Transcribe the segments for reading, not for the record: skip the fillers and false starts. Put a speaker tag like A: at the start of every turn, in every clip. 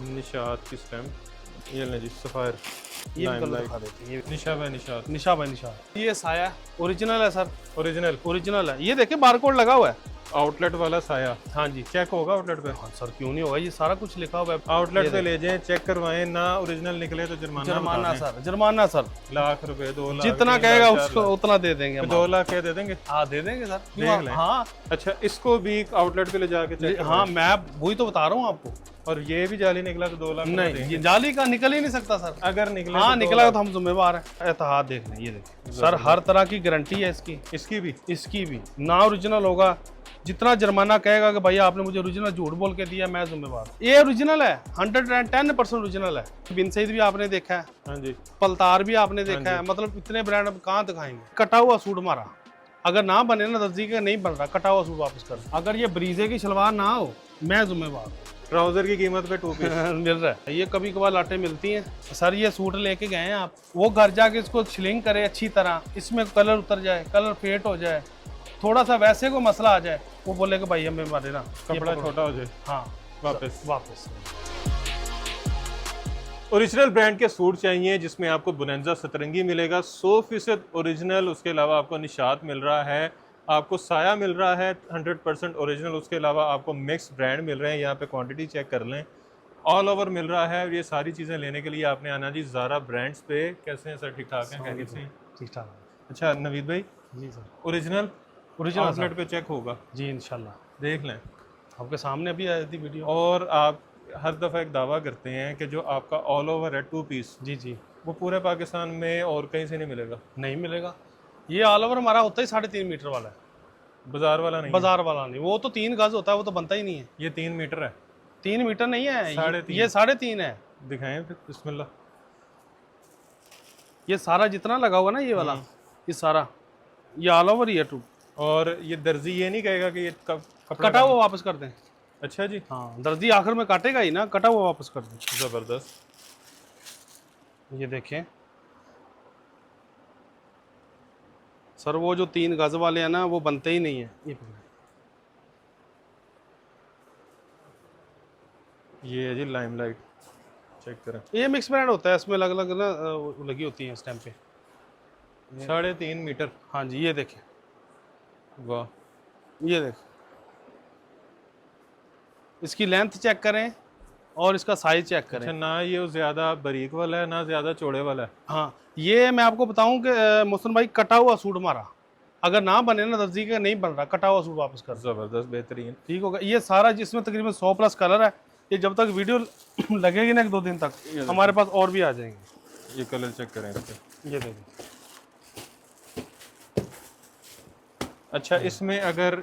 A: निशात की स्टैम्प, ये ले जी सफायर,
B: ये
A: लाइम
B: कलर
A: लाइट।
B: दिखा देते हैं। ये
A: निशा भाई निशात,
B: निशा भाई निशा, ये साया ओरिजिनल है सर,
A: ओरिजिनल
B: ओरिजिनल है। ये देखिए बारकोड लगा हुआ है।
A: आउटलेट वाला साया।
B: हाँ जी,
A: चेक होगा आउटलेट पे?
B: हाँ सर क्यों नहीं होगा, ये सारा कुछ लिखा हुआ है।
A: आउटलेट पे ले जाएं, चेक करवाएं, ना ओरिजिनल निकले तो जुर्माना
B: जुर्माना
A: बता
B: सर, जुर्माना सर,
A: दें। लाख रुपए, 2 लाख,
B: जितना
A: 3
B: कहेगा
A: लाख, 4
B: उसको
A: लाख।
B: उतना दे देंगे हम।
A: 2 लाख क्या दे देंगे?
B: हाँ दे देंगे सर,
A: देख लें।
B: हाँ
A: अच्छा, इसको भी आउटलेट पे ले जाके चेक
B: हाँ, मैं वही तो बता रहा हूँ आपको।
A: और ये भी जाली निकला तो 2 लाख रुपए
B: नहीं,
A: देंगे।
B: ये जाली का निकल ही नहीं सकता सर।
A: अगर निकले
B: हाँ
A: तो 2
B: निकला
A: लाख।
B: तो हम जिम्मेवार हैं। एतहाद देख लें, ये देखिए सर, हर तरह की गारंटी है इसकी।
A: इसकी भी
B: इसकी भी ना ओरिजिनल होगा, जितना जुर्माना कहेगा कि भैया आपने मुझे ओरिजिनल झूठ बोल के दिया, मैं जिम्मेवार। ये ओरिजिनल है, 110% ओरिजिनल है। बिन सईद भी आपने देखा है,
A: हाँ जी,
B: पलतार भी आपने देखा है, मतलब इतने ब्रांड अब कहाँ दिखाएंगे। कटा हुआ सूट मारा, अगर ना बने ना दर्जी का नहीं बन रहा, कटा हुआ सूट वापस कर। अगर ये ब्रीजे की शलवार ना हो, मैं जिम्मेवार।
A: ट्राउजर की कीमत पे 2 पीस
B: मिल रहा है। ये कभी कभार लाटें मिलती हैं सर। ये सूट लेके गए हैं आप, वो घर जाके इसको छिलिंग करे अच्छी तरह, इसमें कलर उतर जाए, कलर फेट हो जाए, थोड़ा सा वैसे को मसला आ जाए, वो बोले कि भाई हमें मारे ना
A: कपड़ा छोटा हो जाए,
B: हाँ
A: वापस।
B: ओरिजिनल
A: ब्रांड के सूट चाहिए जिसमें आपको बुनंजा सतरंगी मिलेगा 100% ओरिजिनल, उसके अलावा आपको निशात मिल रहा है, आपको साया मिल रहा है 100% ओरिजिनल, उसके अलावा आपको मिक्स ब्रांड मिल रहे हैं। यहाँ पे क्वांटिटी चेक कर लें, ऑल ओवर मिल रहा है। ये सारी चीज़ें लेने के लिए आपने आना जी ज़ारा ब्रांड्स पे। कैसे हैं सर, ठीक ठाक हैं? खैरियत से?
B: ठीक ठाक।
A: अच्छा नवीद भाई,
B: जी सर,
A: ओरिजिनल
B: ओरिजिनल
A: आउटलेट पे चेक होगा,
B: जी इंशाल्लाह।
A: देख लें।
B: आपके सामने अभी आई थी वीडियो।
A: और आप हर दफ़ा एक दावा करते हैं कि जो आपका ऑल ओवर है 2 पीस,
B: जी जी,
A: वो पूरे पाकिस्तान में और कहीं से नहीं मिलेगा।
B: नहीं मिलेगा। ये ऑल ओवर हमारा होता ही 3.5 मीटर वाला है,
A: बाजार वाला नहीं है।
B: बाजार वाला नहीं। वो तो 3 गज होता है, वो तो बनता ही नहीं है।
A: ये 3 मीटर है।
B: 3 मीटर नहीं है,
A: 3.5।
B: ये 3.5 है।
A: दिखाएं फिर, बिस्मिल्लाह।
B: ये सारा जितना लगा हुआ ना, ये वाला, ये सारा, ये ऑल ओवर ही है टू।
A: और ये दर्जी ये नहीं कहेगा कि ये कपड़ा
B: कटा हुआ वापस कर दें।
A: अच्छा जी,
B: हाँ, दर्जी आखिर में काटेगा ही ना, कटा हुआ वापस कर दें।
A: ज़बरदस्त।
B: ये देखें सर, वो जो 3 गज वाले हैं ना, वो बनते ही नहीं है।
A: ये है जी लाइम लाइट, चेक करें।
B: ये मिक्स ब्रांड होता है, इसमें अलग अलग ना लगी होती है स्टैम्प पे।
A: 3.5 मीटर।
B: हाँ जी, ये देखें,
A: वाह,
B: ये देखें, इसकी लेंथ चेक करें और इसका साइज चेक करें।
A: अच्छा, ना ये ज़्यादा बारीक वाला है ना ज़्यादा चौड़े वाला है।
B: हाँ, ये मैं आपको बताऊं कि मोहसिन भाई, कटा हुआ सूट मारा, अगर ना बने ना दर्जी का नहीं बन रहा, कटा हुआ सूट वापस कर।
A: ज़बरदस्त, बेहतरीन।
B: ठीक होगा। ये सारा जिसमें तकरीबन 100+ कलर है। ये जब तक वीडियो लगेगी ना 1-2 दिन तक, हमारे पास और भी आ जाएंगे।
A: ये कलर चेक करें इसके।
B: ये देखिए,
A: अच्छा, इसमें अगर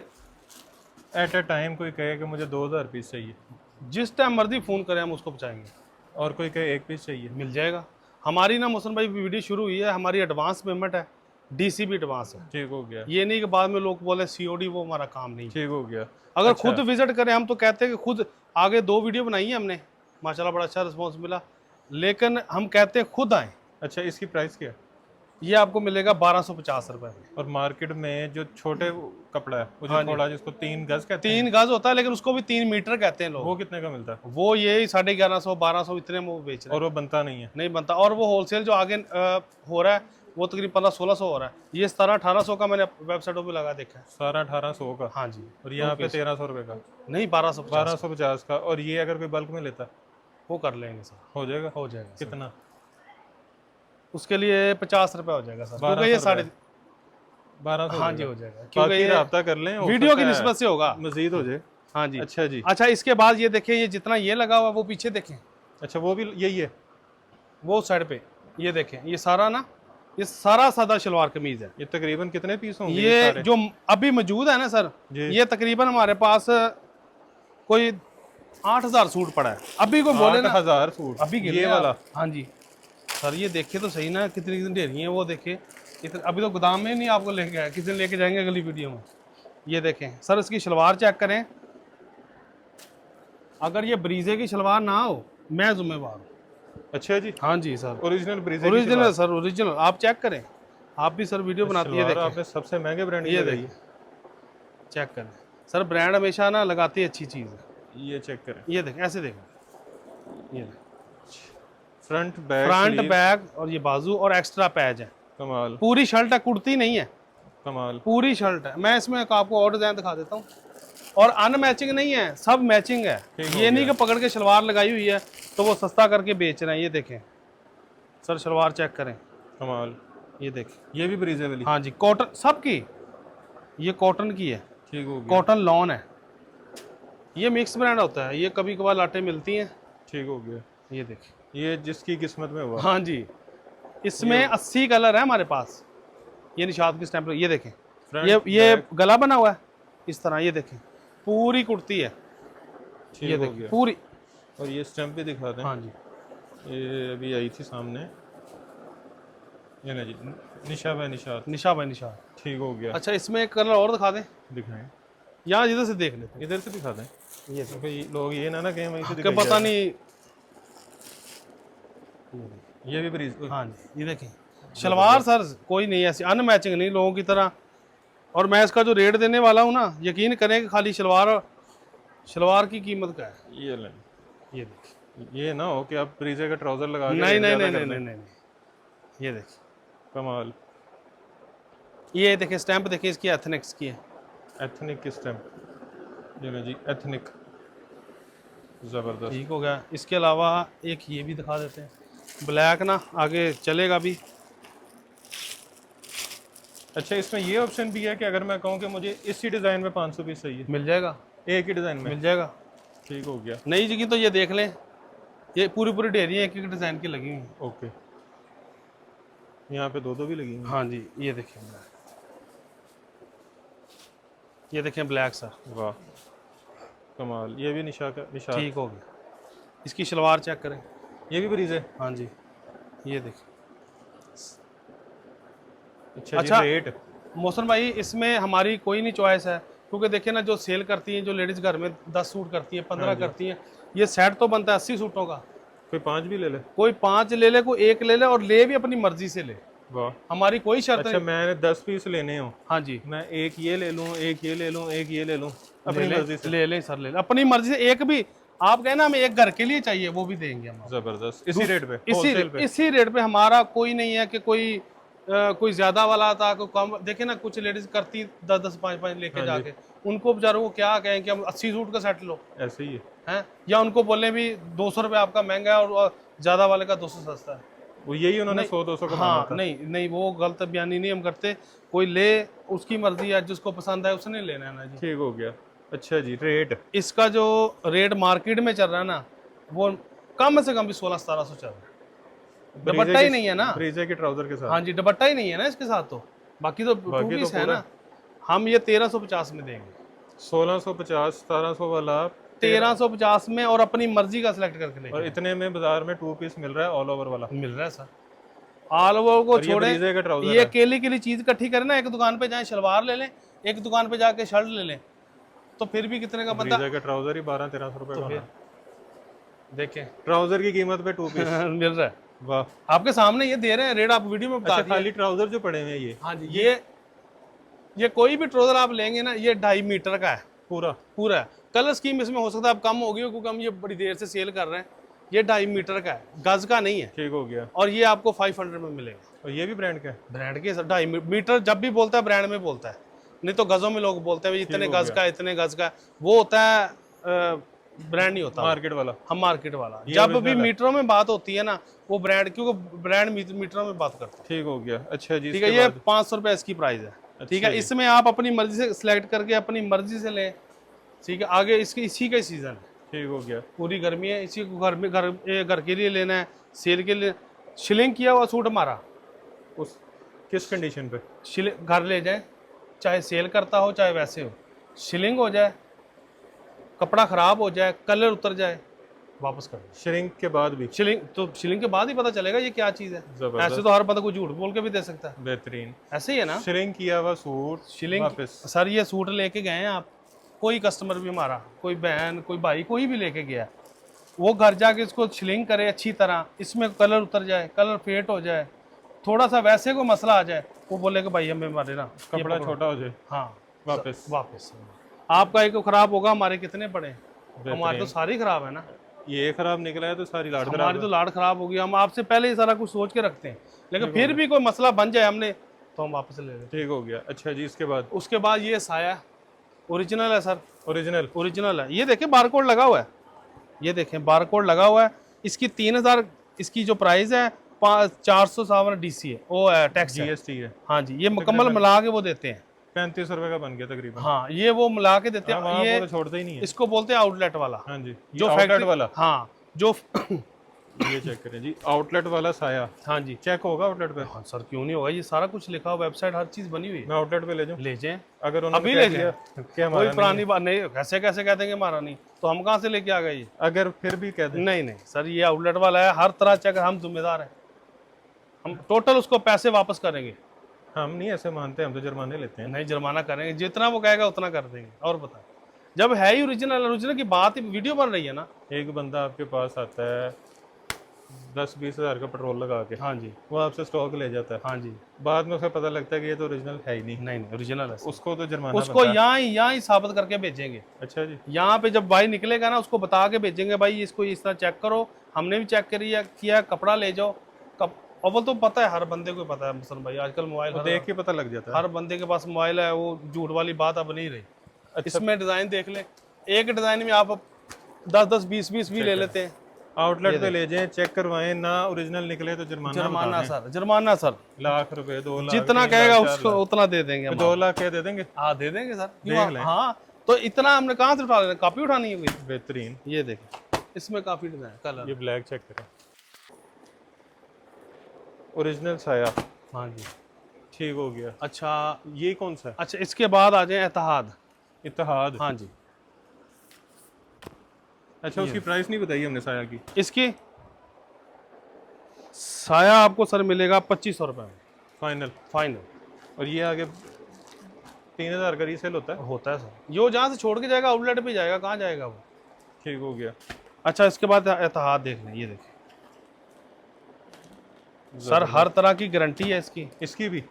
A: एट अ टाइम कोई कहे कि मुझे 2000 पीस चाहिए,
B: जिस टाइम मर्जी फ़ोन करें हम उसको पहुँचाएंगे।
A: और कोई कहे 1 पीस चाहिए,
B: मिल जाएगा। हमारी ना मोहसिन भाई वीडियो शुरू हुई है, हमारी एडवांस पेमेंट है, डीसी भी एडवांस है।
A: ठीक हो गया,
B: ये नहीं कि बाद में लोग बोले सीओडी, वो हमारा काम नहीं है।
A: ठीक हो गया।
B: अगर
A: अच्छा।
B: खुद विजिट करें, हम तो कहते हैं कि खुद आगे 2 वीडियो बनाई है हमने, माशाल्लाह बड़ा अच्छा रिस्पॉन्स मिला, लेकिन हम कहते हैं खुद आएँ।
A: अच्छा, इसकी प्राइस क्या है?
B: ये आपको मिलेगा 1250 रुपए में।
A: और मार्केट में जो छोटे कपड़ा है, वो जो
B: हाँ जी।
A: थोड़ा जिसको 3 गज कहते हैं,
B: 3 गज होता है, लेकिन उसको भी 3 मीटर कहते हैं लोग।
A: वो कितने का मिलता है?
B: वो यही 1150 1200 इतने में वो बेच रहे हैं।
A: और वो बनता नहीं है।
B: नहीं बनता। और वो होलसेल जो आगे हो रहा है, वो तकरीबन 1500-1600 हो रहा है। ये 1700-1800 का मैंने वेबसाइटों पे लगा देखा है।
A: 1800 का।
B: हाँ जी।
A: और यहाँ पे 1300 रुपए का।
B: नहीं, 1250
A: 1250 का। और ये अगर कोई बल्क में लेता
B: वो कर लेंगे सर,
A: हो जाएगा?
B: हो जाएगा सर।
A: कितना?
B: उसके लिए 50 रुपए हो जाएगा सर,
A: 1200
B: क्योंकि ये
A: 1200।
B: हाँ जी हो जाएगा,
A: बाकी
B: क्योंकि ये
A: रब्ता कर लें, हो
B: वीडियो
A: सकता
B: की
A: है
B: निस्बत से होगा।
A: मजीद हो जाए।
B: हाँ जी।
A: अच्छा जी।
B: अच्छा, इसके बाद ये देखें, ये जितना ये लगा हुआ वो पीछे देखें,
A: अच्छा, वो भी यही है?
B: वो साइड पे ये देखें, ये सारा ना, ये सारा सादा शलवार कमीज है।
A: ये तकरीबन कितने पीस होंगे
B: ये
A: सारे?
B: जो अभी मौजूद है ना सर,
A: जी।
B: ये तकरीबन हमारे पास कोई 8000 सूट पड़ा है। अभी कोई बोले ना
A: 8000 सूट?
B: अभी गिने
A: ये
B: आप।
A: वाला?
B: हाँ जी सर, ये देखिए तो सही ना, कितनी कितनी ढेरी है वो देखे। अभी तो गोदाम में नहीं आपको लेके आया, किसी दिन लेके जाएंगे अगली वीडियो में। ये देखें सर, इसकी शलवार चेक करें, अगर ये ब्रीजे की शलवार ना हो, मैं जिम्मेवार हूँ।
A: अच्छा जी।
B: हाँ जी सर,
A: ओरिजिनल ब्रीजे की
B: ओरिजिनल सर, ओरिजिनल। आप चेक करें, आप भी सर वीडियो बनाती है,
A: शलवार
B: देखें,
A: आपने सबसे महंगे ब्रांड की
B: ये
A: लगाई
B: देखिए,
A: है।
B: चेक करें सर, ब्रांड हमेशा ना लगाती है अच्छी चीज़ है।
A: ये चेक करें,
B: ये देखें, ऐसे देखें, ये
A: फ्रंट बैक
B: फ्रंट बैक और ये बाजू और एक्स्ट्रा पैच है।
A: कमाल
B: पूरी शर्ट है, कुर्ती नहीं है,
A: कमाल।
B: पूरी शर्ट है। मैं इसमें आपको और डिजाइन दिखा देता हूँ। और अनमैचिंग नहीं है, सब मैचिंग है। ये नहीं कि पकड़ के शलवार लगाई हुई है तो वो सस्ता करके बेच रहे हैं। ये देखें सर, शलवार चेक करें,
A: कमाल।
B: ये देखें,
A: ये भी ब्रीजे वाली?
B: हाँ जी, कॉटन सब की, ये कॉटन की है,
A: ठीक हो गया।
B: कॉटन लॉन है। ये मिक्स ब्रांड होता है, ये कभी कभार लाटे मिलती हैं।
A: ठीक हो गया।
B: ये देखिए,
A: ये जिसकी किस्मत में हुआ।
B: हाँ जी, इसमें 80 कलर है हमारे पास। ये निशात की स्टैंप, ये देखें, ये गला बना हुआ है इस तरह। ये देखें, पूरी कुर्ती है, ये देखिए पूरी।
A: और ये स्टैंप भी दिखा दें।
B: हाँ जी,
A: ये अभी आई थी सामने, ये ना जी, निशा भाई निशात।
B: निशा भाई निशा।
A: ठीक हो गया।
B: अच्छा, इसमें एक कलर और दिखा दें,
A: दिखाएं,
B: यहाँ इधर से देख लेते हैं।
A: इधर से दिखा दें।
B: ये
A: तो भाई लोग ये ना कहें वहीं से
B: क्या पता नहीं।
A: ये भी ब्रीज।
B: हाँ जी, ये देखें शलवार सर कोई नहीं ऐसी अनमैचिंग नहीं लोगों की तरह। और मैं इसका जो रेट देने वाला हूँ ना, यकीन करें कि खाली शलवार की कीमत का है।
A: ये लें,
B: ये देखिए,
A: ये ना हो कि आप ब्रीजे का ट्राउजर लगा के
B: नहीं
A: रेट
B: नहीं
A: ज़्यादा
B: नहीं
A: कर
B: नहीं
A: दें।
B: नहीं, ये देखिए,
A: कमाल।
B: ये देखिए स्टैंप देखिए इसकी एथनिक्स की है।
A: एथनिक की स्टैंप, ये ना जी, एथनिक, ज़बरदस्त।
B: ठीक हो गया। इसके अलावा एक ये भी दिखा देते हैं, ब्लैक ना आगे चलेगा भी।
A: अच्छा, इसमें ये ऑप्शन भी है कि अगर मैं कहूँ कि मुझे इसी डिज़ाइन में 500 पीस चाहिए,
B: मिल जाएगा,
A: एक ही डिज़ाइन में
B: मिल जाएगा।
A: ठीक हो गया।
B: नई जगह तो ये देख लें, ये पूरी ढेरी एक एक डिज़ाइन की लगी हुई।
A: ओके, यहाँ पे दो भी लगी हैं।
B: हाँ जी, ये देखें ब्लैक, ये देखें ब्लैक सर,
A: वाह कमाल। ये भी निशा का निशा।
B: ठीक हो गया। इसकी शलवार चेक करें,
A: ये भी ब्रीज है।
B: हाँ जी, ये देखें।
A: अच्छा, रेट
B: मौसम भाई इसमें हमारी कोई नहीं चॉइस है, क्योंकि देखिए ना जो सेल करती हैं, जो लेडीज़ घर में 10 सूट करती हैं, 15 करती हैं, ये सेट तो बनता है 80 सूटों का।
A: कोई 5 भी ले ले,
B: कोई 5 ले ले, कोई 1 ले ले, और ले भी अपनी मर्जी से ले।
A: वाह,
B: हमारी कोई शर्त
A: अच्छा
B: नहीं।
A: मैंने 10 पीस लेने हो,
B: हाँ जी,
A: मैं एक ये ले लूँ, एक ये ले लूँ, एक ये ले लूँ, अपनी मर्जी से
B: ले लें सर, ले लें अपनी मर्जी से। एक भी आप कहना हमें एक घर के लिए चाहिए, वो भी देंगे हम।
A: जबरदस्त, इसी रेट पे, होलसेल पे।
B: इसी रेट पे। हमारा कोई नहीं है कि कोई ज्यादा वाला था, कोई कम। देखे ना कुछ लेडीज करती 10-10, 5-5 लेके जाके, उनको बेचारों को क्या कहें कि हम 80 सूट का सेट लो,
A: ऐसे ही
B: हैं, या उनको बोले भी 200 रुपये आपका महंगा है और ज्यादा वाले का 200 सस्ता है।
A: वो यही उन्होंने 100-200 का
B: हाँ, नहीं वो गलत बयानी नहीं हम करते। कोई ले, उसकी मर्जी है, जिसको पसंद है उसने लेना है ना जी।
A: ठीक हो गया। अच्छा जी, रेट
B: इसका जो रेट मार्केट में चल रहा है ना, वो कम से कम भी 1600-1700 चल रहा है। दुपट्टा ही नहीं है ना,
A: ब्रीजे के ट्राउजर के साथ।
B: हाँ जी, दुपट्टा ही नहीं है ना इसके साथ, तो बाकी तो टू पीस है ना। हम ये 1350 में देंगे।
A: 1650, 1700 वाला
B: 1350 में, और अपनी मर्जी का सिलेक्ट करके लेंगे।
A: और इतने में बाजार में 2 पीस मिल रहा है ऑल ओवर वाला।
B: मिल रहा है सर, ऑल ओवर को छोड़े।
A: ब्रीजे का ट्राउजर
B: ये
A: है।
B: अकेली के लिए चीज इकट्ठी करें ना, एक दुकान पे जाए शलवार ले लें, एक दुकान पे जाके शर्ट ले लें, तो फिर भी कितने का बनता।
A: ब्रीजे का ट्राउजर ही 1200-1300 रुपए का है।
B: देखें
A: ट्राउजर की कीमत पे 2 पीस
B: मिल रहा है,
A: वाह।
B: आपके सामने ये दे रहे हैं रेट, आप वीडियो में बता
A: अच्छा,
B: दिए।
A: खाली ट्राउजर जो पड़े हुए हैं ये?
B: हाँ जी, ये कोई भी ट्राउजर आप लेंगे ना, ये 2.5 मीटर का है पूरा है। कलर स्कीम इसमें हो सकता है अब कम होगी, क्योंकि हम ये बड़ी देर से सेल कर रहे हैं। ये 2.5 मीटर का है, गज का नहीं है।
A: ठीक हो गया।
B: और ये आपको 500 में मिलेगा।
A: और ये भी ब्रांड का है?
B: ब्रांड के सर, 2.5 मीटर जब भी बोलता है ब्रांड में बोलता है, नहीं तो गजों में लोग बोलते हैं इतने गज का, इतने गज का। वो होता है ब्रांड नहीं होता,
A: मार्केट वाला।
B: हम मार्केट वाला। जब भी मीटरों में बात होती है ना, वो ब्रांड, क्योंकि ब्रांड मीटरों में बात करता है।
A: ठीक हो गया। अच्छा जी,
B: ठीक है, ये 500 रुपये इसकी प्राइस है। ठीक है, इसमें आप अपनी मर्जी से सिलेक्ट करके अपनी मर्जी से लें। ठीक है, आगे इसी का सीजन है।
A: ठीक हो गया।
B: पूरी गर्मी है, इसी को घर के लिए लेना है, सेल के लिए। शिलिंग किया हुआ सूट हमारा,
A: उस किस कंडीशन पे?
B: शिलिंग घर ले जाए, चाहे सेल करता हो चाहे वैसे हो, शिलिंग हो जाए, कपड़ा खराब हो जाए, कलर उतर जाए, वापस कर दो।
A: श्रिंक के बाद भी?
B: शिलिंग के बाद ही पता चलेगा ये क्या चीज़ है। ऐसे तो हर बंदा कोई झूठ बोल के भी दे सकता है।
A: बेहतरीन,
B: ऐसे ही है ना।
A: श्रिंक किया हुआ सूट
B: शिलिंग
A: वापस।
B: सर, ये सूट लेके गए हैं आप, कोई कस्टमर भी हमारा, कोई बहन, कोई भाई, कोई भी लेके गया, वो घर जाके इसको शिलिंग करे अच्छी तरह, इसमें कलर उतर जाए, कलर फेट हो जाए, थोड़ा सा वैसे को मसला आ जाए, वो बोले कि भाई हमें मारे ना,
A: कपड़ा छोटा हो जाए,
B: हाँ
A: वापस।
B: आपका एक खराब होगा, हमारे कितने पड़े, हमारे तो सारी खराब है ना।
A: ये खराब निकला है तो सारी लाट खराब
B: हमारी तो लाट खराब होगी। हम आपसे पहले ही सारा कुछ सोच के रखते हैं, लेकिन फिर भी कोई मसला बन जाए हमने तो हम वापस ले लेते
A: ठीक हो गया। अच्छा जी, इसके बाद
B: हैं। उसके बाद ये साया ओरिजिनल है सर,
A: ओरिजिनल
B: ओरिजिनल है। ये देखें बारकोड लगा हुआ है, ये देखें बारकोड लगा हुआ है। इसकी 3000 इसकी जो प्राइस है 457 डीसी है, वो है टैक्स है।
A: जीएसटी है।
B: हाँ जी, ये मुकम्मल मिला के वो देते हैं।
A: 35 रुपए का बन गया तकरीबन।
B: हाँ, ये वो मिला के देते
A: हाँ,
B: हैं। ये
A: तो छोड़ते ही नहीं है।
B: इसको बोलते हैं आउटलेट वाला।
A: हाँ जी,
B: जो
A: आउटलेट
B: फैक्ट्री
A: वाला।
B: हाँ जो
A: ये चेक करें जी, आउटलेट वाला साया
B: हाँ जी।
A: चेक होगा आउटलेट पे?
B: हाँ सर, क्यों नहीं होगा, ये सारा कुछ लिखा हुआ, वेबसाइट हर चीज बनी हुई है।
A: मैं आउटलेट पे ले जाऊं?
B: ले जाएं,
A: अगर उन्होंने
B: अभी
A: कह
B: ले
A: दिया
B: जाएं।
A: कि हमारा
B: कोई
A: नहीं
B: पुरानी बात नहीं, कैसे कैसे कह देंगे हमारा नहीं, तो हम कहाँ से लेके आ गए ये?
A: है। अगर फिर भी कह दें
B: नहीं नहीं सर, ये आउटलेट वाला है, हर तरह चेक हम जिम्मेदार हैं। हम टोटल उसको पैसे वापस करेंगे।
A: हम नहीं ऐसे मानते, हम तो जुर्माने लेते हैं।
B: नहीं, जुर्माना करेंगे, जितना वो कहेगा उतना कर देंगे। और बताएं, जब है ही ओरिजिनल, ओरिजिनल की बात ही वीडियो बन रही है ना।
A: एक बंदा आपके पास आता है 10-20 हज़ार का पेट्रोल लगा के,
B: हाँ जी,
A: वो आपसे स्टॉक ले जाता है,
B: हाँ जी।
A: बाद में उसे पता लगता है कि ये तो ओरिजिनल है ही नहीं,
B: नहीं ओरिजिनल है,
A: उसको तो जुर्माना
B: उसको
A: बनता है।
B: यहाँ ही साबित करके भेजेंगे।
A: अच्छा जी,
B: यहाँ पे जब भाई निकलेगा ना, उसको बता के भेजेंगे, भाई इसको इस तरह चेक करो, हमने भी चेक किया, कपड़ा ले जाओ। अव्वल तो पता है, हर बंदे को पता है मुसलमान भाई, आजकल मोबाइल
A: देख के पता लग जाता है।
B: हर बंदे के पास मोबाइल है, वो झूठ वाली बात अब नहीं रही।
A: अच्छा।
B: इसमें डिजाइन देख ले, एक डिजाइन में आप 10-10, 20-20 भी ले लेते हैं।
A: आउटलेट पे ले जाएं, चेक करवाएं, ना ओरिजिनल निकले तो
B: जुर्माना सर, जुर्माना सर,
A: लाख रुपए, 2 लाख,
B: जितना
A: 3
B: कहेगा
A: लाख, 4
B: उसको
A: लाख।
B: उतना दे देंगे हम।
A: 2 लाख क्या दे देंगे?
B: हाँ दे देंगे सर,
A: देख
B: क्यों?
A: लें।
B: हाँ, तो इतना हमने कहाँ से उठा लेना, कॉपी उठानी है कोई?
A: बेहतरीन।
B: ये देखें, इसमें काफी डिजाइन कलर।
A: ये ब्लैक चेक करें, ओरिजिनल साया,
B: हाँ जी।
A: ठीक हो गया।
B: अच्छा,
A: ये कौन सा है?
B: अच्छा इसके बाद आ जाए इत्तेहाद।
A: इत्तेहाद।
B: हाँ जी,
A: अच्छा, उसकी प्राइस नहीं बताई हमने साया की।
B: इसकी साया आपको सर मिलेगा 2500 रुपये में
A: फाइनल।
B: फाइनल।
A: और ये आगे 3000 का रीसेल होता है?
B: होता है सर, यो जहाँ से छोड़ के जाएगा आउटलेट पे जाएगा, कहाँ जाएगा वो?
A: ठीक हो गया।
B: अच्छा, इसके बाद इत्तेहाद देख लें, ये देखें सर, हर तरह की गारंटी है इसकी।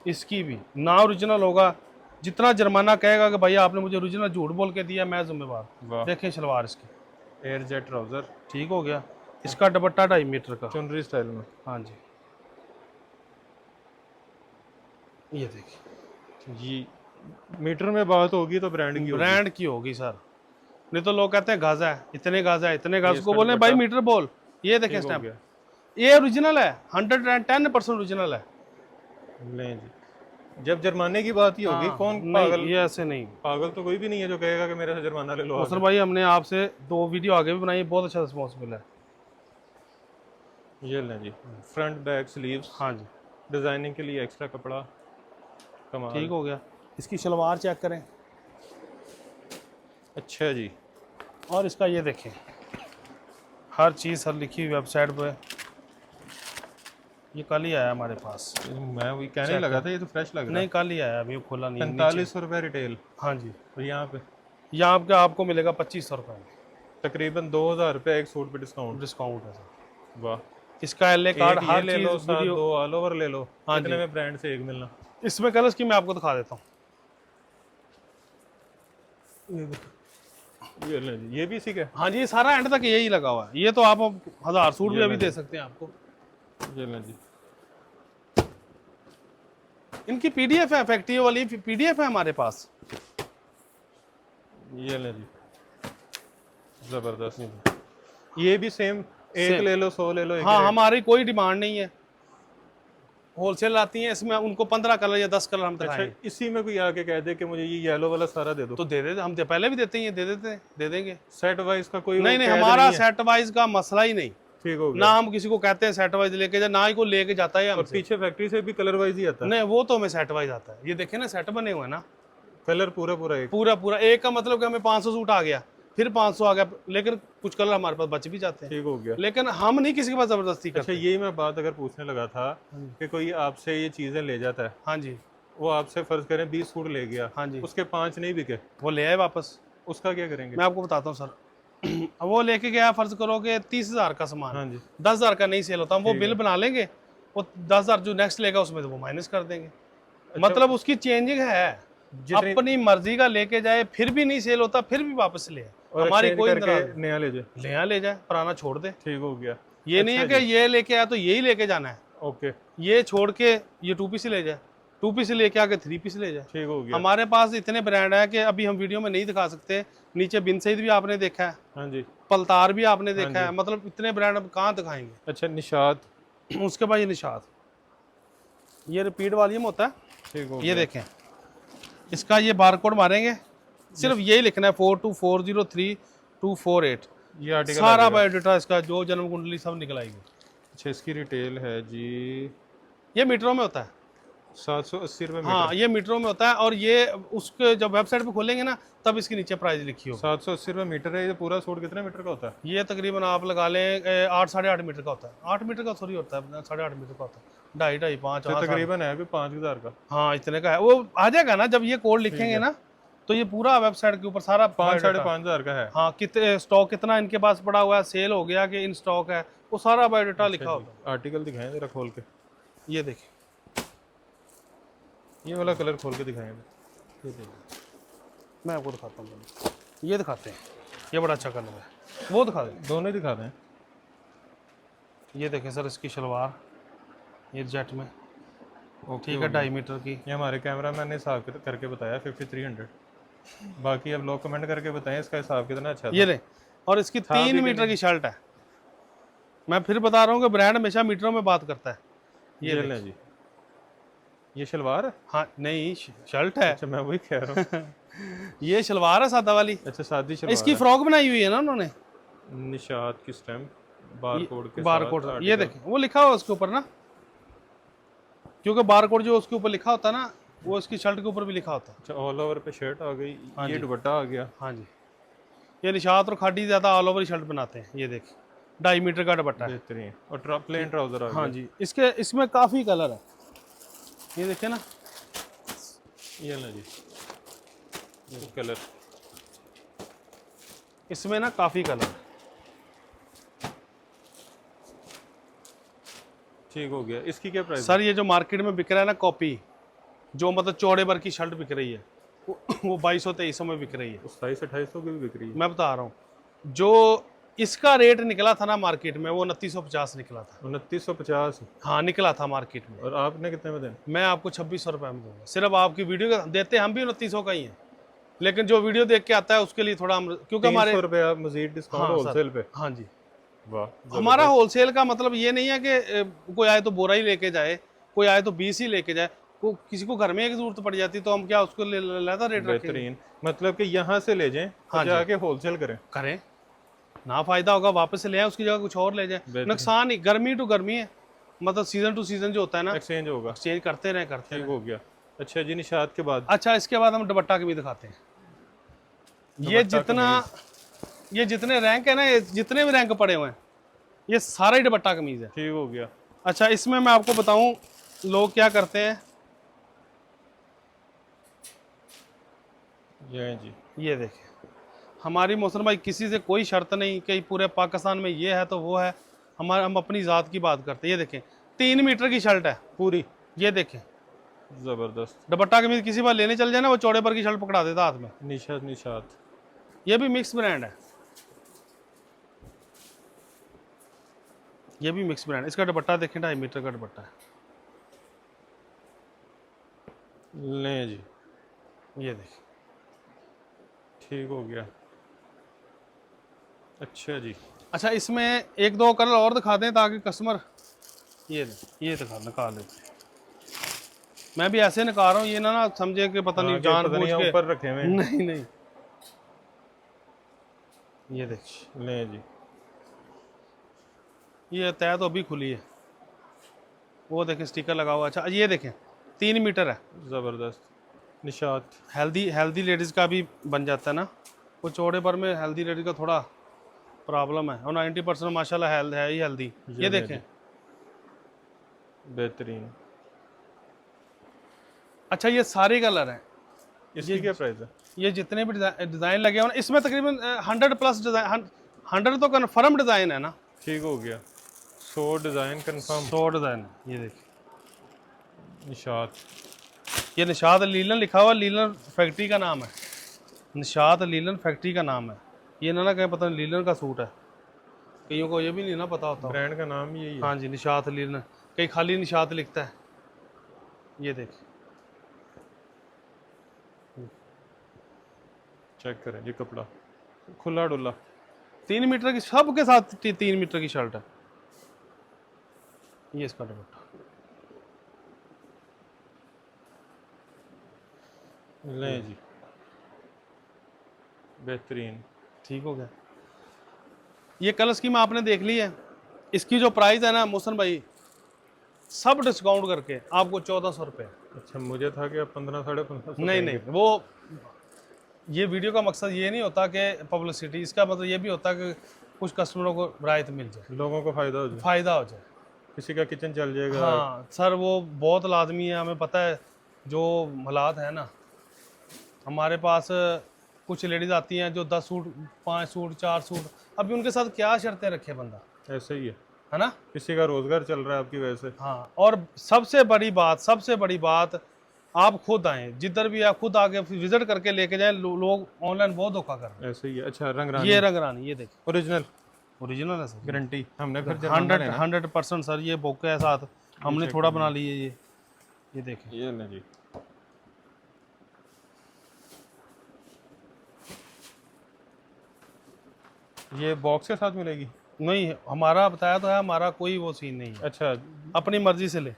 B: इसकी भी ना ओरिजिनल होगा, जितना जुर्माना कहेगा कि भैया आपने मुझे ओरिजिनल झूठ बोल के दिया, मैं जिम्मेवार।
A: वाह।
B: देखें शलवार इसकी,
A: एयर जेट ट्राउजर,
B: ठीक हो गया। इसका दुपट्टा 2.5 मीटर का,
A: चुनरी स्टाइल में।
B: हाँ जी। ये देखिए,
A: ये मीटर में बात होगी तो ब्रांड की होगी।
B: ब्रांड की होगी सर, नहीं तो लोग कहते हैं गाजा है, इतने गाजा है, इतने गाज को
A: इसका
B: बोले भाई
A: दुपट्टा?
B: मीटर बोल। ये देखें
A: ठीक हो
B: स्टैम्प,
A: गया।
B: ये ओरिजिनल है, 110% ओरिजिनल है।
A: लें जी, जब जुर्माने की बात ही होगी,
B: हाँ,
A: कौन
B: नहीं,
A: पागल?
B: ये ऐसे नहीं।
A: पागल तो कोई भी नहीं है जो कहेगा कि मेरे से जुर्माना ले लो।
B: हसन भाई, हमने आपसे 2 वीडियो आगे भी बनाई, बहुत अच्छा रिस्पॉन्सिबल है।
A: ये लें जी, फ्रंट बैक स्लीव्स,
B: हाँ जी,
A: डिजाइनिंग के लिए एक्स्ट्रा कपड़ा, कमाल।
B: ठीक हो गया। इसकी शलवार चेक करें,
A: अच्छा जी।
B: और इसका ये देखें, हर चीज़ सर लिखी हुई वेबसाइट पे। ये कल ही आया हमारे पास।
A: मैं वही कहने लगा था, ये तो फ्रेश लग रहा
B: नहीं, कल ही आया, अभी खोला नहीं।
A: 45 रुपए रिटेल।
B: हाँ जी,
A: और यहाँ पे
B: यहाँ पे आपको मिलेगा 2500 रुपये में,
A: तकरीबन 2000 रुपए एक सूट पे डिस्काउंट।
B: डिस्काउंट है सर।
A: वाह।
B: इसका LA कार्ड
A: एक ये
B: हर
A: ले लो,
B: चीज़
A: साथ
B: वीडियो।
A: 2 ऑल ओवर ले लो।
B: हाँ
A: इतने
B: जी।
A: में ब्रांड से एक मिलना।
B: इसमें कलर्स की मैं आपको दिखा देता हूँ।
A: ये ले जी, ये भी इसी का।
B: हाँ जी, ये सारा एंड तक यही लगा हुआ है। ये तो आप 1000 सूट भी अभी दे सकते हैं आपको।
A: ये ले जी,
B: इनकी PDF है, फैक्ट्री वाली PDF है हमारे पास।
A: ये ले जी, जबरदस्त। ये भी सेम, एक ले लो 100 ले लो। एक
B: हाँ,
A: रेट।
B: हमारी कोई डिमांड नहीं है, होलसेल आती है, इसमें उनको 15 कलर या 10 कलर हम
A: अच्छा,
B: दिखाएंगे।
A: इसी में कोई आके कह दे कि मुझे ये येलो वाला सारा दे दो,
B: तो दे देते, हम पहले भी देते हैं, दे देंगे।
A: सेट वाइज का कोई
B: नहीं
A: वो
B: नहीं,
A: कैद
B: हमारा
A: नहीं है।
B: सेट वाइज का मसला ही नहीं।
A: ठीक हो
B: ना
A: गया।
B: हम किसी को कहते हैं सेट वाइज लेके जा, ना ही कोई लेके जाता है
A: और
B: हमसे।
A: पीछे फैक्ट्री से भी कलर वाइज ही आता है।
B: नहीं, वो तो हमें सेट वाइज आता है। ये देखे ना, सेट बने हुए हैं ना,
A: कलर पूरा पूरा एक।
B: पूरा पूरा एक का मतलब कि हमें 500 सूट आ गया, फिर 500 आ गया, लेकिन कुछ कलर हमारे पास बच भी जाते हैं।
A: ठीक हो गया।
B: लेकिन हम नहीं किसी के पास जबरदस्ती
A: अच्छा,
B: करते।
A: यही मैं बात अगर पूछने लगा था कि कोई आपसे ये चीजें ले जाता है,
B: हाँ जी,
A: वो आपसे फर्ज करें 20 सूट ले गया,
B: हाँ जी,
A: उसके 5 नहीं बिके,
B: वो ले आए वापस।
A: उसका क्या करेंगे?
B: मैं आपको बताता हूँ सर। अब वो लेके गया, फर्ज करो कि 30,000 का सामान,
A: हाँ जी।
B: 10,000 का नहीं सेल होता, हम वो बिल बना लेंगे, वो 10,000 जो नेक्स्ट लेगा उसमें तो वो माइनस कर देंगे। मतलब उसकी चेंजिंग है,
A: जितनी-
B: अपनी मर्जी का लेके जाए, फिर भी नहीं सेल होता, फिर भी वापस ले आए।
A: और
B: हमारी
A: exchange
B: कोई
A: करके
B: नाराज
A: नया ले जाए।
B: ले आ ले जाए, पुराना छोड़ दे।
A: ठीक हो गया।
B: ये नहीं है कि ये लेके आया तो यही लेके जाना है,
A: ओके,
B: ये छोड़ के ये 2 पीस ले जाए, 2 पीस लेके आके 3 पीस ले जाए।
A: ठीक हो गया।
B: हमारे पास इतने ब्रांड है कि अभी हम वीडियो में नहीं दिखा सकते। नीचे बिन सईद भी आपने देखा है,
A: हाँ जी।
B: पलतार भी आपने देखा है, मतलब इतने ब्रांड अब कहाँ दिखाएंगे।
A: अच्छा, निशात।
B: उसके बाद ये निशात, ये रिपीट वॉल्यूम होता है।
A: ठीक हो
B: ये
A: गया।
B: देखें, इसका ये बारकोड मारेंगे, सिर्फ यही लिखना है 42403248।
A: ये आर्टिकल
B: सारा बायोडाटा इसका, जो जन्म कुंडली सब निकल आएगी।
A: अच्छा, इसकी रिटेल है जी
B: ये मीटरों में होता है।
A: 780 रुपये
B: हाँ, ये मीटरों में होता है, और ये उसके जब वेबसाइट पे खोलेंगे ना तब इसके नीचे प्राइस लिखी होगी।
A: 780 रुपये मीटर है। ये पूरा सूट कितने मीटर का होता है?
B: ये तकरीबन आप लगा लें 8 साढ़े 8 मीटर का होता है। 8 मीटर का थोड़ी होता है, 8.5 मीटर का होता है, 2.5 5।
A: तो तकरीबन है भी 5000 का।
B: हाँ, इतने का है। वो आ जाएगा ना जब ये कोड लिखेंगे ना, तो ये पूरा वेबसाइट के ऊपर सारा
A: 5 साढ़े 5000 का है।
B: हाँ, कितने स्टॉक कितना इनके पास पड़ा हुआ है, सेल हो गया कि इन स्टॉक है, वो सारा बायोडाटा लिखा होता है।
A: आर्टिकल दिखाएं जरा खोल के।
B: ये देखिए,
A: ये वाला कलर खोल के दिखाएं।
B: ये देखिए, मैं आपको दिखाता हूँ। ये दिखाते हैं, ये बड़ा अच्छा कलर है, वो दिखा दें।
A: दोनों ही दिखा दें।
B: ये देखें सर, इसकी शलवार ये जेट में, ठीक है, 2.5 मीटर की।
A: ये हमारे कैमरा मैन ने हिसाब करके बताया 5300। बाकी अब लोग कमेंट करके बताएं इसका हिसाब कितना अच्छा था।
B: ये ले, और इसकी 3 मीटर की शर्ट है। मैं फिर बता रहा हूँ कि ब्रांड हमेशा मीटरों में बात करता है।
A: ये लें जी, ये शलवार है।
B: हाँ नहीं, शर्ट है।
A: अच्छा, मैं वही कह रहा हूँ।
B: ये शलवार है सादा वाली।
A: अच्छा, सादी शलवार।
B: इसकी फ्रॉक बनाई हुई है ना उन्होंने,
A: निशात की स्टैम्प बारकोड के
B: बारकोड।
A: साथ।
B: ये देखें, वो लिखा हुआ उसके ऊपर ना, क्योंकि बारकोड जो उसके ऊपर लिखा होता है ना, वो इसकी शर्ट के ऊपर भी लिखा होता है।
A: अच्छा, ऑल ओवर पे शर्ट आ गई। ये दुपट्टा आ गया।
B: हाँ जी, ये निशात और खाडी ज़्यादा ऑल ओवर शर्ट बनाते हैं। ये देखिए, 2.5 मीटर का दुपट्टा है।
A: बेहतरीन। और प्लेन ट्राउजर आ गया।
B: हाँ जी, इसमें काफ़ी कलर है। ये देखिए ना,
A: ये ना जी, ये कलर।
B: इसमें ना काफ़ी कलर है।
A: ठीक हो गया। इसकी क्या प्राइस?
B: सर, ये जो मार्केट में बिक रहा है ना कॉपी, जो मतलब चौड़े भर की शर्ट बिक रही है, वो 2200-2300 में बिक रही है।
A: 2700-2800 की भी बिक रही है।
B: मैं बता रहा हूँ, जो इसका रेट निकला था ना मार्केट में, वो 2950 निकला था।
A: 2950।
B: हाँ, निकला था मार्केट में।
A: और आपने कितने में दें?
B: मैं आपको 2600 रुपये में दूंगा, सिर्फ आपकी वीडियो का देते हम भी 2900 का ही है, लेकिन जो वीडियो देख के आता है उसके लिए थोड़ा हम, क्योंकि हमारे
A: 300 रुपये आप मजीद डिस्काउंट होलसेल पे।
B: हाँ जी,
A: वाह।
B: हमारा होलसेल का मतलब ये नहीं है कि कोई आए तो बोरा ही लेके जाए, कोई आए तो 20 ही लेके जाए। को किसी को घर में एक जरूरत पड़ जाती तो हम क्या उसको लेता रेट रखेंगे?
A: बेहतरीन। मतलब कि यहाँ से ले जाएं,
B: हाँ
A: जाके होलसेल करें
B: ना, फायदा होगा, वापस से ले आए, उसकी जगह कुछ और ले जाए। नुकसान ही, गर्मी टू गर्मी है, मतलब सीजन टू सीजन जो होता है ना,
A: एक्सचेंज होगा।
B: एक्सचेंज करते रहे
A: ठीक हो गया। अच्छा जी, निशात के बाद।
B: अच्छा, इसके बाद हम दुपट्टा के भी दिखाते हैं। ये जितने रैंक है ना, ये जितने भी रैंक पड़े हुए हैं, ये सारा ही दुपट्टा कमीज है।
A: ठीक हो गया।
B: अच्छा, इसमें मैं आपको बताऊं लोग क्या करते हैं।
A: ये जी,
B: ये देखिए, हमारी मोहसिन भाई किसी से कोई शर्त नहीं कि पूरे पाकिस्तान में ये है तो वो है, हम अपनी ज़ात की बात करते हैं। ये देखें, 3 मीटर की शर्ट है पूरी। ये देखें,
A: जबरदस्त।
B: दुपट्टा कमीज किसी बार लेने चल जाए ना, वो चौड़े पर की शर्ट पकड़ा देता हाथ में।
A: निशात।
B: ये भी मिक्स ब्रांड है, ये भी मिक्स ब्रांड। इसका दुपट्टा देखें, 2.5 मीटर का दुपट्टा है।
A: लें जी,
B: ये देखिए,
A: ठीक हो गया। अच्छा जी।
B: अच्छा, इसमें 1-2 कलर और दिखा दें ताकि कस्टमर ये दिखा निकाल लेते हैं। मैं भी ऐसे निकाल रहा हूँ, ये ना समझे कि पता नहीं जानबूझ के
A: ऊपर रखे हुए।
B: नहीं। ये देखिए,
A: लें जी,
B: ये तय तो अभी खुली है, वो देखें स्टिकर लगा हुआ। अच्छा, ये देखें, 3 मीटर है।
A: जबरदस्त। निशात।
B: हेल्दी लेडीज़ का भी बन जाता है ना, वो चौड़े पर में हेल्दी लेडीज़ का थोड़ा प्रॉब्लम है, और 90% माशाल्लाह है ही हेल्दी। ये देखें,
A: बेहतरीन।
B: अच्छा, ये सारे कलर हैं।
A: इसकी क्या प्राइस है?
B: ये जितने भी डिज़ाइन लगे हुए हैं इसमें तकरीबन 100+ डिज़ाइन, 100 तो कन्फर्म डिज़ाइन है ना।
A: ठीक हो गया। 100 डिज़ाइन कन्फर्म।
B: 100 डिज़ाइन। ये देखिए,
A: निशात।
B: ये निशात लीलन लिखा हुआ, लीलन फैक्ट्री का नाम है, निशात लीलन फैक्ट्री का नाम है। ये ना कहीं पता नहीं लीलन का सूट है, कईयों को ये भी नहीं ना पता होता।
A: ब्रांड का नाम यही है।
B: हाँ जी, निशात लीलन, कहीं खाली निशात लिखता है। ये देखिए,
A: चेक करें जी, कपड़ा खुला डुला।
B: 3 मीटर की सबके साथ 3 मीटर की शर्ट है। ये इसका दुपट्टा
A: लें जी, बेहतरीन।
B: ठीक हो गया। ये कलर स्कीम आपने देख ली है। इसकी जो प्राइस है ना मोहसन भाई, सब डिस्काउंट करके आपको 1400 रुपये।
A: अच्छा, मुझे था कि आप 15 साढ़े 15
B: नहीं नहीं, वो ये वीडियो का मकसद ये नहीं होता कि पब्लिसिटी, इसका मतलब ये भी होता है कि कुछ कस्टमरों को राहत मिल जाए,
A: लोगों को फायदा हो जाए,
B: फ़ायदा हो जाए।
A: किसी का किचन चल जाएगा।
B: हाँ सर, वो बहुत लाजमी है, हमें पता है जो हालात है ना। हमारे पास कुछ लेडीज़ आती हैं जो 10 सूट, 5 सूट, 4 सूट, अभी उनके साथ क्या शर्तें रखे बंदा,
A: ऐसे ही
B: है ना।
A: किसी का रोजगार चल रहा है आपकी वजह से।
B: हाँ, और सबसे बड़ी बात आप खुद आए, जिधर भी आप खुद आके विजिट करके लेके जाएं। लोग ऑनलाइन बहुत धोखा कर रहे हैं।
A: ऐसे ही है। अच्छा, रंग रानी,
B: ये रंग रानी, ये देखिए,
A: ओरिजिनल,
B: ओरिजिनल है सर,
A: गारंटी। हमने फिर
B: 100% सर। ये बोके है साथ, हमने थोड़ा बना लिए। ये देखिए,
A: ये नहीं जी, ये बॉक्स के साथ मिलेगी।
B: नहीं हमारा बताया तो है, हमारा कोई वो सीन नहीं है,
A: अच्छा,
B: अपनी मर्जी से ले।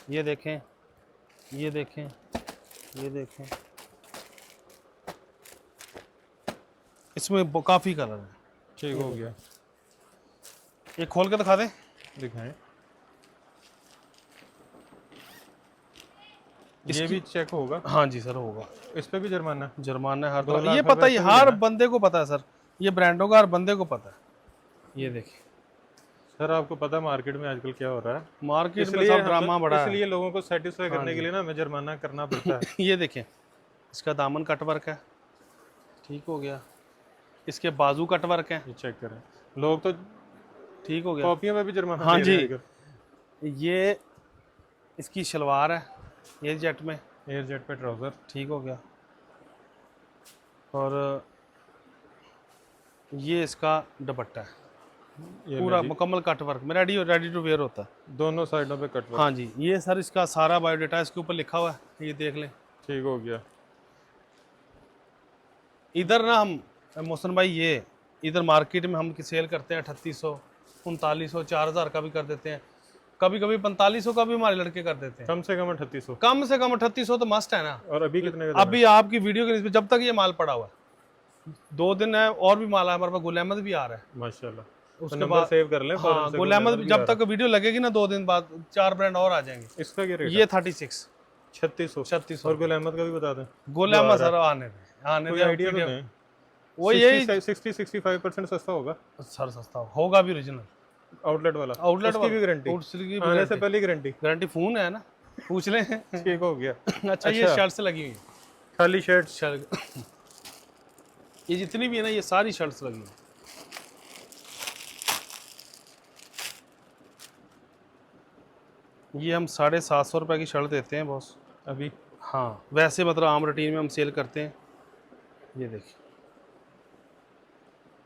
B: ये देखें, ये देखें, ये देखें, इसमें काफ़ी कलर है।
A: ठीक हो गया।
B: ये खोल के दिखा दें।
A: दिखाएं, ये भी चेक होगा।
B: हाँ जी सर, होगा।
A: इस पे भी जुर्माना।
B: जुर्माना है हर
A: 2
B: तरह,
A: लाख
B: ये
A: रुपए
B: पता ही
A: से भी
B: हर
A: लेना।
B: बंदे को पता है सर, ये ब्रांडों का हर बंदे को पता है। ये देखिए
A: सर, आपको पता है मार्केट में आजकल क्या हो रहा है?
B: मार्केट में
A: इसलिए
B: सब ड्रामा बड़ा है।
A: इसलिए लोगों को सेटिस्फाई करने के लिए ना हमें जुर्माना करना पड़ता है।
B: ये देखें, इसका दामन कट वर्क है, ठीक हो गया। इसके बाजू कट वर्क है,
A: ये चेक करें, लोग तो
B: ठीक हो गया।
A: कॉपियों में भी जुर्माना
B: हाँ
A: दे
B: जी।
A: रहे हैं आजकल।
B: ये इसकी शलवार है, ये जेट में,
A: एयर जेट पे ट्राउजर।
B: ठीक हो गया। और ये इसका दुपट्टा है,
A: ये
B: पूरा मुकम्मल कट वर्क में रेडी टू वेयर होता है।
A: दोनों साइडों पे कट वर्क।
B: हाँ जी, ये सर इसका सारा बायोडाटा इसके ऊपर लिखा हुआ है, ये देख लें।
A: ठीक हो गया।
B: इधर ना हम मोहसन भाई, ये इधर मार्केट में हम सेल करते हैं 3800, 3900, 4000 का भी कर देते हैं, कभी कभी 4500 का भी हमारे लड़के कर देते हैं।
A: कम से कम 3800।
B: कम से कम 3800 तो मस्ट है ना।
A: और अभी कितने का?
B: अभी आपकी वीडियो के निस्बत जब तक ये माल पड़ा हुआ है, 2 दिन है और भी माल है हमारे पास। गुल अहमद भी आ रहा है,
A: माशाल्लाह,
B: उसके
A: नंबर
B: बाद
A: सेव कर लें।
B: हाँ, गुल अहमद जब तक वीडियो लगेगी ना 2 दिन बाद 4 ब्रांड और आ जाएंगे।
A: इसका क्या रेट?
B: ये 36
A: 3600। और गुल अहमद का भी बता दें।
B: गुल अहमद सर आने दे
A: आइडिया तो दें।
B: वो यही
A: 60-65% सस्ता होगा
B: सर, सस्ता होगा भी ओरिजिनल
A: आउटलेट वाला।
B: आउटलेट
A: उसकी भी गारंटी, आने से पहले गारंटी।
B: गारंटी फोन है ना, पूछ लें।
A: ठीक हो गया।
B: अच्छा, ये शर्ट्स लगी हुई है,
A: खाली शर्ट।
B: ये जितनी भी है ना, ये सारी शर्ट्स लगी हुई। ये हम 750 रुपए की शर्ट देते हैं बॉस
A: अभी।
B: हाँ, वैसे मतलब आम रूटीन में हम सेल करते हैं। ये देखिए,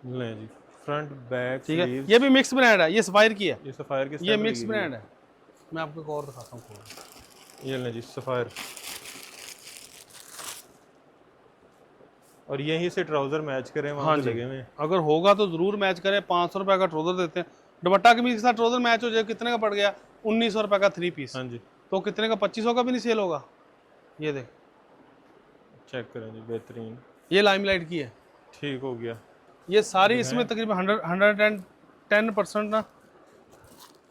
A: लें जी, फ्रंट बैक
B: ठीक है। ये भी मिक्स ब्रांड है, ये सफायर की है,
A: ये सफायर की
B: ये मिक्स ब्रांड है। मैं आपको एक और दिखाता हूँ।
A: ये लें जी, सफायर। और यहीं से ट्राउजर मैच करें, वहाँ
B: हाँ
A: पे
B: जी,
A: लगे हुए हैं।
B: अगर होगा तो जरूर मैच करें। 500 रुपए का ट्राउजर देते हैं, दुपट्टा कमीज के साथ ट्राउजर मैच हो जाए, कितने का पड़ गया? 1900 रुपए का 3 पीस।
A: हाँ जी,
B: तो कितने का? 2500 का भी नहीं सेल होगा। ये देख,
A: चेक करें जी, बेहतरीन।
B: ये लाइमलाइट की है,
A: ठीक हो गया।
B: ये सारी इसमें तकरीबन 110% ना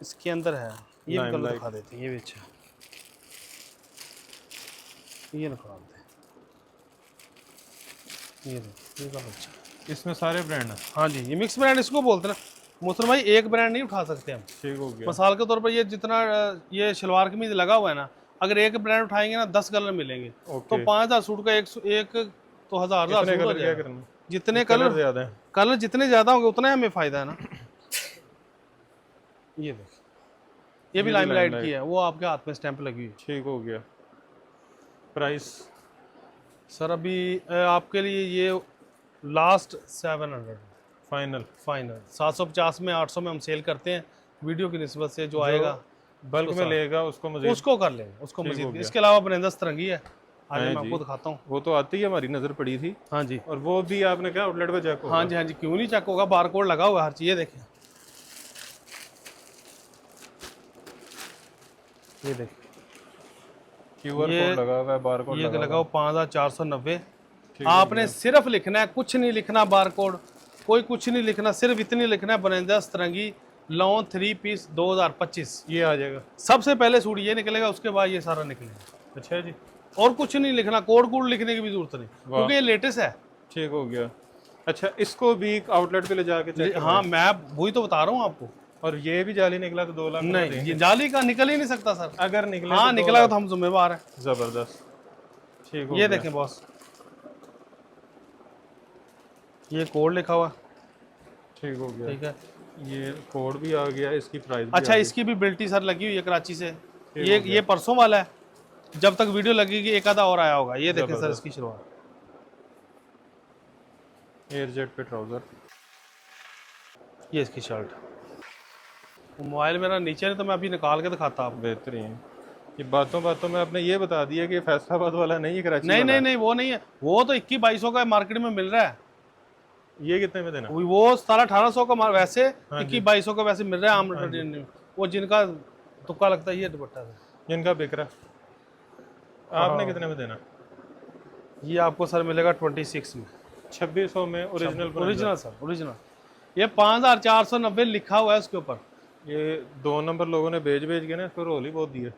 B: इसके अंदर है। ये भी कलर दिखा देते हैं, ये भी अच्छा, ये दिखा देते हैं, ये कलर अच्छा।
A: इसमें सारे ब्रांड हैं।
B: हाँ जी, ये मिक्स ब्रांड इसको बोलते हैं ना मोहसन भाई, एक ब्रांड नहीं उठा सकते हम।
A: ठीक हो गया।
B: मिसाल के तौर पर ये जितना ये शलवार कमीज लगा हुआ है ना, अगर एक ब्रांड उठाएंगे ना 10 कलर मिलेंगे, तो 5000 सूट का एक तो हजार सूट हो जाएगा। जितने कलर
A: ज्यादा है,
B: कलर जितने ज्यादा होंगे उतना हमें फायदा है ना। ये देखिए, ये भी लाइमलाइट की है, वो आपके हाथ में स्टैंप लगी हुई है।
A: ठीक हो गया। प्राइस
B: सर अभी आपके लिए ये लास्ट 700
A: फाइनल।
B: फाइनल। 750 में 800 में हम सेल करते हैं, वीडियो की निस्बत से जो आएगा
A: बल्क में लेगा उसको मजीद
B: उसको कर लेंगे, उसको
A: ठीक हो
B: मजीद।
A: गया।
B: इसके अलावा ब्रेंजा सतरंगी है, आगे
A: हैं
B: मैं
A: जी।
B: आपको दिखाता हूँ।
A: वो तो आती है, हमारी नजर पड़ी थी।
B: हाँ जी,
A: और वो भी आपने क्या आउटलेट पे चेक होगा?
B: हाँ जी, हाँ जी, क्यों नहीं चेक होगा, बार कोड लगा हुआ है हर चीज़। ये देखें, ये देखें,
A: QR
B: ये
A: कोड लगा हुआ है, बार कोड
B: ये
A: लगा
B: लगाओ 5490।
A: ठीक हो
B: आपने सिर्फ लिखना है, कुछ नहीं लिखना, बार कोड कोई कुछ नहीं लिखना, सिर्फ इतनी लिखना है, ब्रेंजा सतरंगी लॉन 3 पीस 2025।
A: ये आ जाएगा।
B: सबसे पहले सूट ये निकलेगा, उसके बाद ये सारा निकलेगा।
A: अच्छा जी,
B: और कुछ नहीं लिखना, कोड कोड लिखने की भी जरूरत नहीं, क्योंकि ये लेटेस्ट है।
A: ठीक हो गया। अच्छा, इसको भी आउटलेट पे ले जाके चेक
B: हाँ, मैं वही तो बता रहा हूँ आपको।
A: और ये भी जाली निकला तो 2 लाख
B: नहीं, ये जाली का निकल ही नहीं सकता सर।
A: अगर निकले
B: हाँ,
A: तो 2
B: निकला
A: लाख।
B: तो हम जिम्मेवार हैं।
A: जबरदस्त, ठीक हो
B: ये
A: गया।
B: देखें बॉस, ये कोड लिखा हुआ,
A: ठीक हो गया।
B: ठीक है।
A: ये कोड भी आ गया, इसकी प्राइस भी
B: अच्छा,
A: आ गई।
B: इसकी भी बिल्टी सर लगी हुई है कराची से।
A: हो
B: ये परसों वाला है, जब तक वीडियो लगेगी एक आधा और आया होगा। ये देखें सर,
A: जबरदस्त।
B: इसकी शुरुआत।
A: एयर जेट पे ट्राउजर।
B: ये इसकी शर्ट। मोबाइल मेरा नीचे नहीं तो मैं अभी निकाल के दिखाता आपको।
A: बेहतरीन। ये बातों बातों में आपने ये बता दिया कि ये फैसलाबाद वाला नहीं है, कराची
B: नहीं
A: वाला
B: नहीं
A: है।
B: नहीं, वो नहीं है, वो तो 2100-2200 का मार्केट में मिल रहा है।
A: ये कितने में देना?
B: वो 1700-1800 का वैसे,
A: हाँ जी।
B: 2100-2200 का वैसे मिल रहा है आम। वो जिनका तुक्का लगता है ये दुपट्टा है।
A: जिनका बिक रहा, आपने कितने में देना?
B: ये आपको सर मिलेगा 26 में।
A: 2600 में ओरिजिनल।
B: Original sir, original. ये 5490 लिखा हुआ है उसके ऊपर।
A: ये 2 नंबर लोगों ने बेच के ना इसको रोल ही बहुत दिया।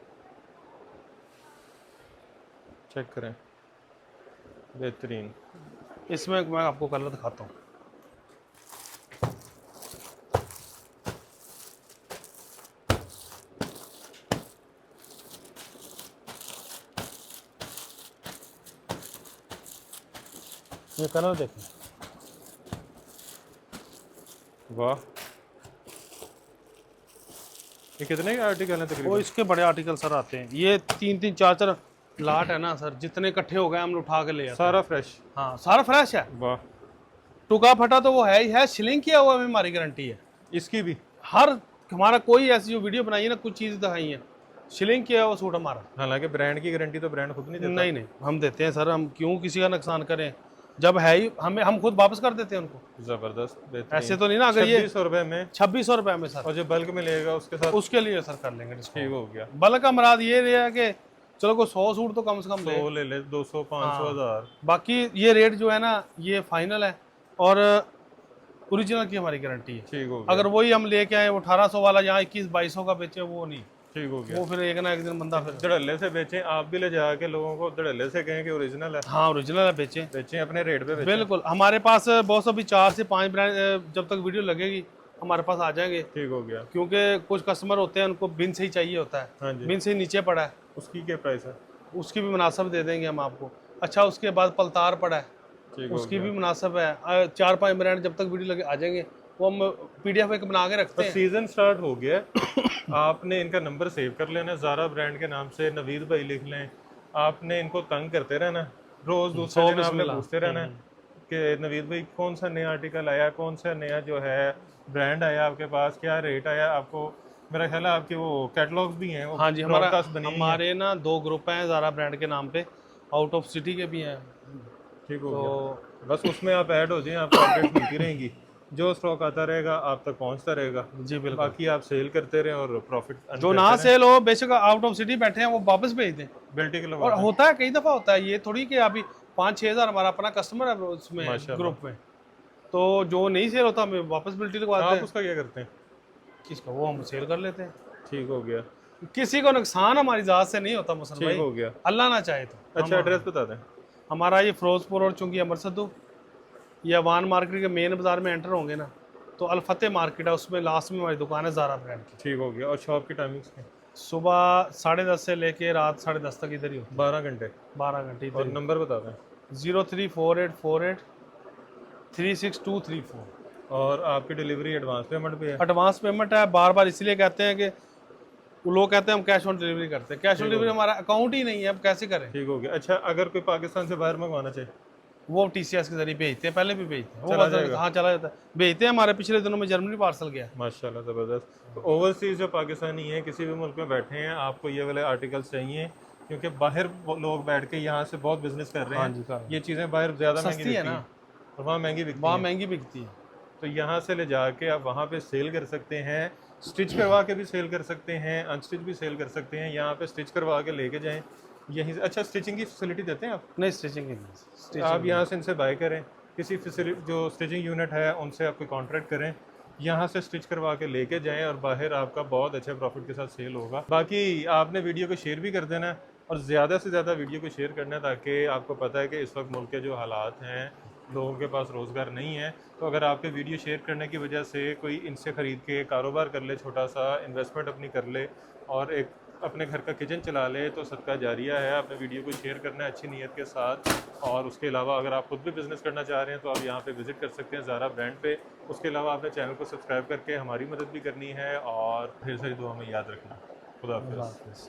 A: चेक करें, बेहतरीन।
B: इसमें मैं आपको कलर दिखाता हूँ। ये कलर देखें,
A: वाह। ये कितने के आर्टिकल हैं
B: वो
A: तकरीबन?
B: इसके बड़े आर्टिकल सर आते हैं। ये 3-3 4-4 लाट है ना सर, जितने इकट्ठे हो गए हम उठा के ले आते हैं।
A: सारा फ्रेश।
B: हाँ, सारा फ्रेश है।
A: वाह।
B: टुका फटा तो वो है ही है, शिलिंग किया हुआ में हमारी गारंटी है।
A: इसकी भी
B: हर हमारा कोई ऐसी जो वीडियो बनाई है ना, कुछ चीज़ दिखाई है, शिलिंग किया हुआ सूट हमारा।
A: हालांकि ब्रांड की गारंटी तो ब्रांड खुद नहीं देता।
B: नहीं नहीं, हम देते हैं सर, हम क्यों किसी का नुकसान करें, जब है ही हमें, हम खुद वापस कर देते हैं उनको।
A: जबरदस्त, बेहतरीन।
B: ऐसे तो नहीं ना, अगर ये
A: 2600 रुपए में
B: 2600 रुपए में सर,
A: और जो बल्क में लेगा उसके साथ
B: उसके लिए सर कर लेंगे डिस्काउंट।
A: ठीक हो गया।
B: बल्कि का मुराद ये रहा है कि चलो कोई 100 सूट तो कम से कम ले।
A: 100 ले ले, 200, 500, 1000।
B: बाकी ये रेट जो है ना, ये फाइनल है और ओरिजिनल की हमारी गारंटी है।
A: ठीक हो गया।
B: अगर वही हम लेके आए 1800 वाला यहाँ 2100-2200 का बेचे, वो नहीं,
A: ठीक हो गया।
B: वो फिर एक ना एक दिन बंदा फिर।
A: धड़ल्ले से बेचें, आप भी ले जाके लोगों को धड़ल्ले से कहें कि ओरिजिनल है।
B: हाँ, ओरिजिनल है, बेचे
A: बेचें अपने रेट पे बेचें।
B: बिल्कुल। हमारे पास बहुत अभी 4 से 5 ब्रांड, जब तक वीडियो लगेगी हमारे पास आ जाएंगे,
A: ठीक हो गया।
B: क्योंकि कुछ कस्टमर होते हैं उनको बिन से ही चाहिए होता है।
A: हाँ जी।
B: बिन से ही नीचे पड़ा है,
A: उसकी क्या प्राइस है?
B: उसकी भी मुनासिब दे देंगे हम आपको। अच्छा, उसके बाद पलतार पड़ा है,
A: ठीक हो
B: उसकी
A: गया।
B: भी मुनासिब है। 4-5 ब्रांड जब तक वीडियो लगे आ जाएंगे, वो हम PDF एक बना के रखते
A: और
B: हैं।
A: सीजन स्टार्ट हो गया है। आपने इनका नंबर सेव कर लेना, ज़ारा ब्रांड के नाम से नवीद भाई लिख लें। आपने इनको तंग करते रहना, रोज दूसरे दिन आपने पूछते रहना कि नवीद भाई कौन सा नया आर्टिकल आया, कौन सा नया जो है ब्रांड आया आपके पास, क्या रेट आया आपको। मेरा ख्याल है आपके वो कैटलॉग्स भी हैं।
B: हाँ जी, हमारे ना 2 ग्रुप हैं ज़ारा ब्रांड के नाम पे, आउट ऑफ सिटी के भी हैं।
A: ठीक हो
B: तो
A: गया। बस उसमें आप ऐड हो जाएं, आपको अपडेट मिलती रहेंगी। जो स्टॉक आता रहेगा आप तक पहुंचता रहेगा।
B: जी बिल्कुल।
A: बाकी आप सेल करते रहें और प्रॉफिट
B: जो ना सेल हो, बेशक आउट ऑफ सिटी बैठे हैं, वो वापस भेज दें।
A: बेल्टी के
B: और होता है, कई दफ़ा होता है, ये थोड़ी कि अभी 5-6 हज़ार हमारा अपना कस्टमर है उसमें
A: माशाल्लाह।
B: ग्रुप में, तो जो नहीं सेल होता हमें वापस बिल्टी लगवाते
A: आप
B: हैं।
A: उसका क्या करते हैं?
B: किसका, वो हम सेल कर लेते हैं।
A: ठीक हो गया।
B: किसी को नुकसान हमारी ज़ात से नहीं होता मुसलमान
A: ठीक
B: भाई,
A: हो गया।
B: अल्लाह ना चाहे तो।
A: अच्छा, एड्रेस बता दें।
B: हमारा ये फिरोजपुर और चुंगी अमर सद्दू, ये अवान मार्केट के मेन बाजार में एंटर होंगे ना, तो अलफतेह मार्केट है, उसमें लास्ट में हमारी दुकान है ज़ारा ब्रांड की।
A: ठीक हो गया। और शॉप की टाइमिंग्स क्या?
B: सुबह 10:30 से लेके रात 10:30 तक इधर ही होती
A: 12 घंटे।
B: है, 12 घंटे
A: और
B: इधर।
A: नंबर बता दें।
B: 034848 36234।
A: और आपकी डिलीवरी एडवांस पेमेंट पे है?
B: एडवांस पेमेंट है, बार बार इसलिए कहते हैं कि वो लोग कहते हैं हम कैश ऑन डिलीवरी करते हैं। कैश ऑन डिलीवरी हमारा अकाउंट ही नहीं है, अब कैसे करें।
A: ठीक हो गया। अच्छा, अगर कोई पाकिस्तान से बाहर मंगवाना चाहे?
B: वो TCS के जरिए भेजते हैं, पहले भी भेजते हैं वो
A: चला
B: बस
A: जाएगा।
B: हाँ चला जाता है, भेजते हैं। हमारे पिछले दिनों में जर्मनी पार्सल गया।
A: माशाल्लाह ज़बरदस्त। तो ओवरसीज़ जो पाकिस्तानी हैं किसी भी मुल्क में बैठे हैं, आपको ये वाले आर्टिकल्स चाहिए, क्योंकि बाहर वो लोग बैठ के यहाँ से बहुत बिजनेस कर रहे
B: हाँ
A: हैं।
B: जी कर
A: ये चीज़ें बाहर ज़्यादा महंगी
B: सस्ती है
A: बिकती
B: ना,
A: हैं और वहाँ महंगी बिकती
B: वहाँ
A: हैं।
B: महंगी बिकती है।
A: तो यहाँ से ले जाके आप वहाँ पे सेल कर सकते हैं, स्टिच करवा के भी सेल कर सकते हैं, अनस्टिच भी सेल कर सकते हैं। यहाँ पे स्टिच करवा के लेके जाएं यहीं से। अच्छा, स्टिचिंग की फैसिलिटी देते हैं आप?
B: नहीं स्टिचिंग नहीं,
A: आप यहाँ से इनसे बाय करें, किसी फैसिलिटी जो स्टिचिंग यूनिट है उनसे आप कोई कॉन्ट्रैक्ट करें, यहाँ से स्टिच करवा के लेके जाएं और बाहर आपका बहुत अच्छे प्रॉफिट के साथ सेल होगा। बाकी आपने वीडियो को शेयर भी कर देना है और ज़्यादा से ज़्यादा वीडियो को शेयर करना है, ताकि आपको पता है कि इस वक्त मुल्क के जो हालात हैं, लोगों के पास रोज़गार नहीं है। तो अगर आपके वीडियो शेयर करने की वजह से कोई इनसे ख़रीद के कारोबार कर ले, छोटा सा इन्वेस्टमेंट अपनी कर ले और एक अपने घर का किचन चला ले, तो सदका जारिया है। आपने वीडियो को शेयर करना है अच्छी नीयत के साथ। और उसके अलावा अगर आप खुद भी बिज़नेस करना चाह रहे हैं तो आप यहाँ पे विज़िट कर सकते हैं ज़ारा ब्रांड पे। उसके अलावा आपने चैनल को सब्सक्राइब करके हमारी मदद भी करनी है और ढेर सारी दुआ में याद रखना। खुदा हाफिज़।
B: हाफिज़।